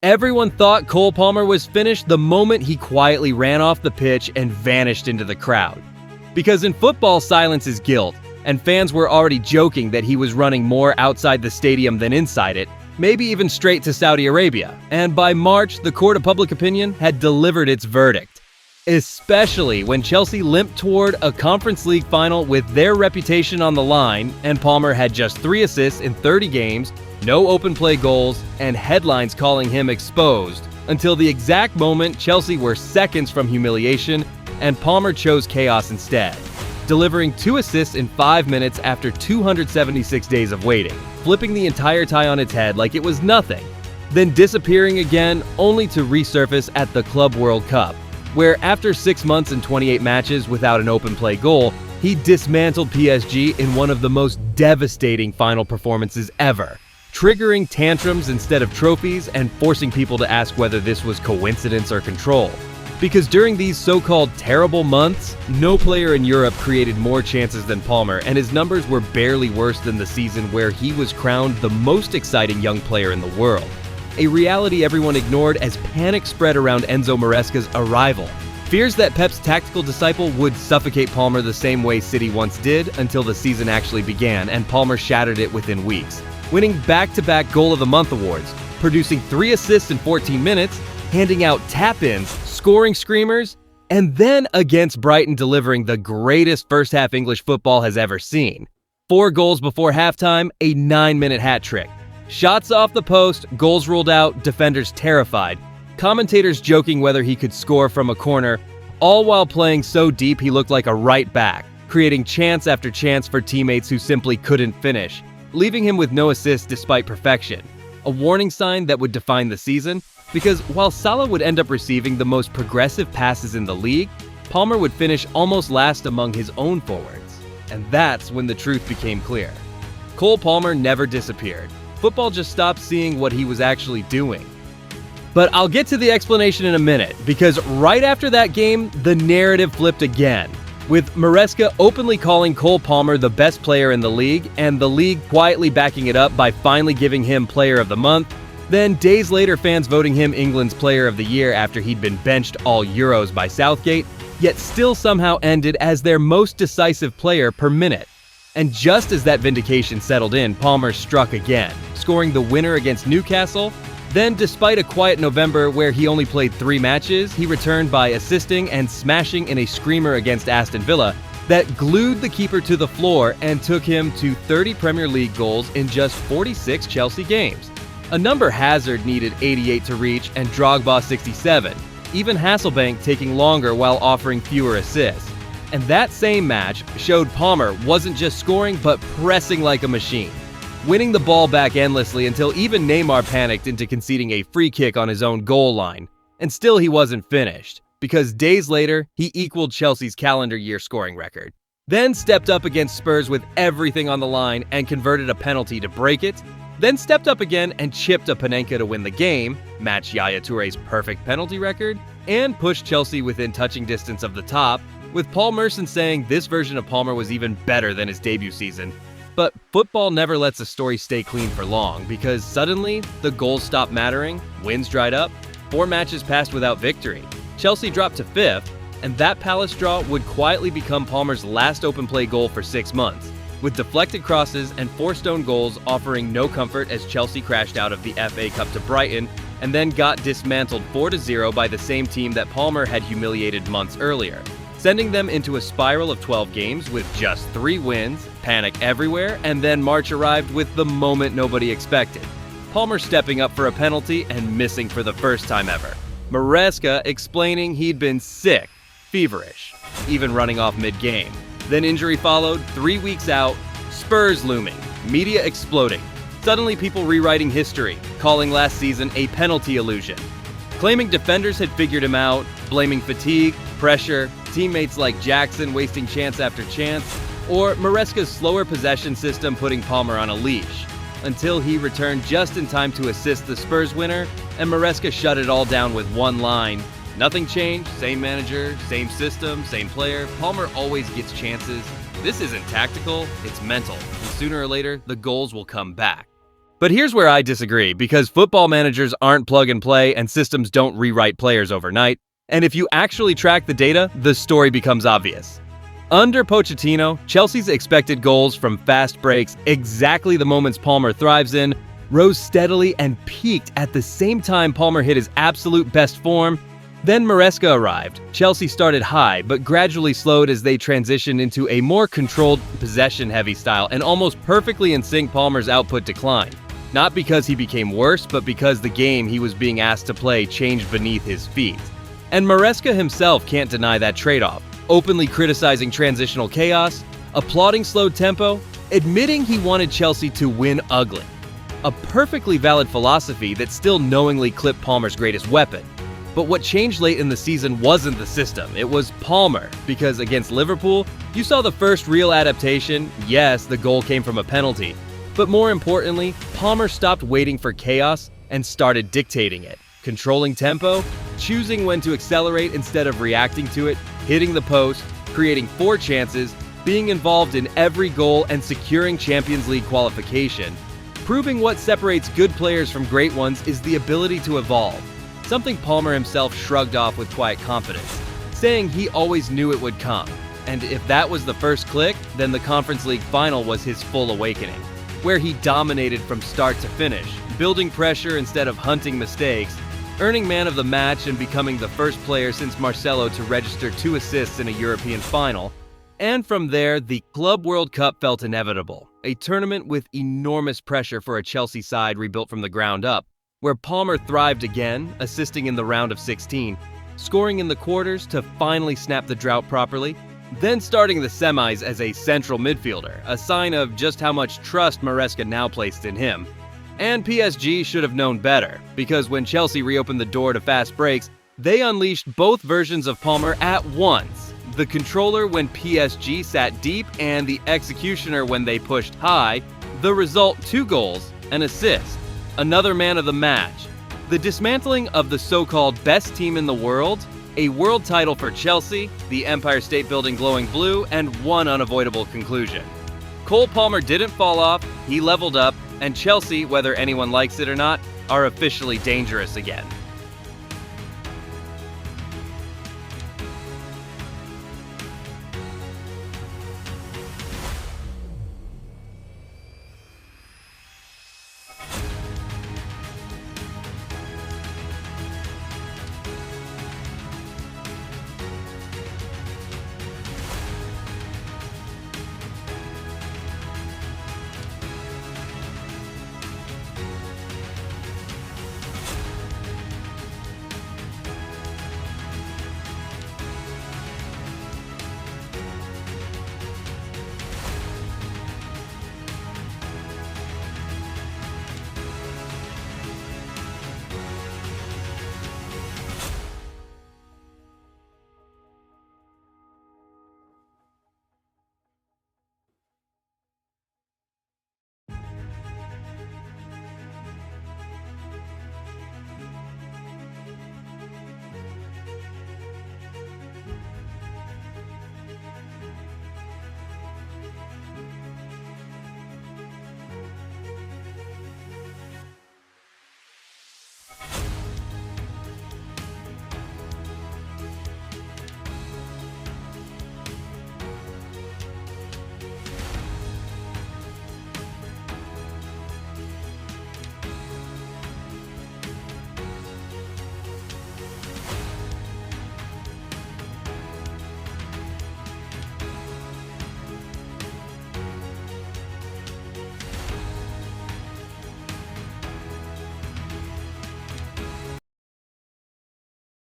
Everyone thought Cole Palmer was finished the moment he quietly ran off the pitch and vanished into the crowd. Because in football, silence is guilt, and fans were already joking that he was running more outside the stadium than inside it, maybe even straight to Saudi Arabia, and by March, the court of public opinion had delivered its verdict. Especially when Chelsea limped toward a Conference League final with their reputation on the line, and Palmer had just 3 assists in 30 games, no open play goals, and headlines calling him exposed, until the exact moment Chelsea were seconds from humiliation, and Palmer chose chaos instead, delivering 2 assists in 5 minutes after 276 days of waiting, flipping the entire tie on its head like it was nothing, then disappearing again only to resurface at the Club World Cup, where after 6 months and 28 matches without an open play goal, he dismantled PSG in one of the most devastating final performances ever, triggering tantrums instead of trophies and forcing people to ask whether this was coincidence or control. Because during these so-called terrible months, no player in Europe created more chances than Palmer, and his numbers were barely worse than the season where he was crowned the most exciting young player in the world. A reality everyone ignored as panic spread around Enzo Maresca's arrival. Fears that Pep's tactical disciple would suffocate Palmer the same way City once did until the season actually began, and Palmer shattered it within weeks, winning back-to-back Goal of the Month awards, producing 3 assists in 14 minutes, handing out tap-ins, scoring screamers, and then against Brighton delivering the greatest first-half English football has ever seen. 4 goals before halftime, a 9-minute hat trick. Shots off the post, goals ruled out, defenders terrified, commentators joking whether he could score from a corner, all while playing so deep he looked like a right back, creating chance after chance for teammates who simply couldn't finish, leaving him with no assists despite perfection. A warning sign that would define the season, because while Salah would end up receiving the most progressive passes in the league, Palmer would finish almost last among his own forwards. And that's when the truth became clear. Cole Palmer never disappeared. Football just stopped seeing what he was actually doing. But I'll get to the explanation in a minute, because right after that game, the narrative flipped again, with Maresca openly calling Cole Palmer the best player in the league, and the league quietly backing it up by finally giving him Player of the Month. Then days later, fans voting him England's Player of the Year after he'd been benched all Euros by Southgate, yet still somehow ended as their most decisive player per minute. And just as that vindication settled in, Palmer struck again, scoring the winner against Newcastle. Then, despite a quiet November where he only played 3 matches, he returned by assisting and smashing in a screamer against Aston Villa that glued the keeper to the floor and took him to 30 Premier League goals in just 46 Chelsea games. A number Hazard needed 88 to reach and Drogba 67, even Hasselbank taking longer while offering fewer assists. And that same match showed Palmer wasn't just scoring but pressing like a machine, winning the ball back endlessly until even Neymar panicked into conceding a free kick on his own goal line. And still he wasn't finished, because days later, he equaled Chelsea's calendar year scoring record. Then stepped up against Spurs with everything on the line and converted a penalty to break it. Then stepped up again and chipped a Panenka to win the game, match Yaya Touré's perfect penalty record, and pushed Chelsea within touching distance of the top, with Paul Merson saying this version of Palmer was even better than his debut season. But football never lets a story stay clean for long, because suddenly, the goals stopped mattering, wins dried up, 4 matches passed without victory. Chelsea dropped to 5th, and that Palace draw would quietly become Palmer's last open play goal for 6 months, with deflected crosses and forced own goals offering no comfort as Chelsea crashed out of the FA Cup to Brighton, and then got dismantled 4-0 by the same team that Palmer had humiliated months earlier, sending them into a spiral of 12 games with just 3 wins, panic everywhere, and then March arrived with the moment nobody expected. Palmer stepping up for a penalty and missing for the first time ever. Maresca explaining he'd been sick, feverish, even running off mid-game. Then injury followed, 3 weeks out, Spurs looming, media exploding. Suddenly people rewriting history, calling last season a penalty illusion. Claiming defenders had figured him out, blaming fatigue, pressure, teammates like Jackson wasting chance after chance, or Maresca's slower possession system putting Palmer on a leash, until he returned just in time to assist the Spurs winner, and Maresca shut it all down with one line: "Nothing changed, same manager, same system, same player. Palmer always gets chances. This isn't tactical, it's mental, and sooner or later, the goals will come back." But here's where I disagree, because football managers aren't plug and play and systems don't rewrite players overnight. And if you actually track the data, the story becomes obvious. Under Pochettino, Chelsea's expected goals from fast breaks, exactly the moments Palmer thrives in, rose steadily and peaked at the same time Palmer hit his absolute best form. Then Maresca arrived. Chelsea started high, but gradually slowed as they transitioned into a more controlled, possession-heavy style, and almost perfectly in sync Palmer's output declined. Not because he became worse, but because the game he was being asked to play changed beneath his feet. And Maresca himself can't deny that trade-off, openly criticizing transitional chaos, applauding slow tempo, admitting he wanted Chelsea to win ugly. A perfectly valid philosophy that still knowingly clipped Palmer's greatest weapon. But what changed late in the season wasn't the system, it was Palmer, because against Liverpool, you saw the first real adaptation. Yes, the goal came from a penalty, but more importantly, Palmer stopped waiting for chaos and started dictating it, controlling tempo, choosing when to accelerate instead of reacting to it, hitting the post, creating 4 chances, being involved in every goal and securing Champions League qualification. Proving what separates good players from great ones is the ability to evolve. Something Palmer himself shrugged off with quiet confidence, saying he always knew it would come. And if that was the first click, then the Conference League final was his full awakening, where he dominated from start to finish, building pressure instead of hunting mistakes, earning man of the match and becoming the first player since Marcelo to register 2 assists in a European final. And from there, the Club World Cup felt inevitable, a tournament with enormous pressure for a Chelsea side rebuilt from the ground up, where Palmer thrived again, assisting in the round of 16, scoring in the quarters to finally snap the drought properly, then starting the semis as a central midfielder, a sign of just how much trust Maresca now placed in him. And PSG should have known better, because when Chelsea reopened the door to fast breaks, they unleashed both versions of Palmer at once. The controller when PSG sat deep and the executioner when they pushed high. The result, 2 goals, an assist, another man of the match, the dismantling of the so-called best team in the world, a world title for Chelsea, the Empire State Building glowing blue, and one unavoidable conclusion. Cole Palmer didn't fall off, he leveled up, and Chelsea, whether anyone likes it or not, are officially dangerous again.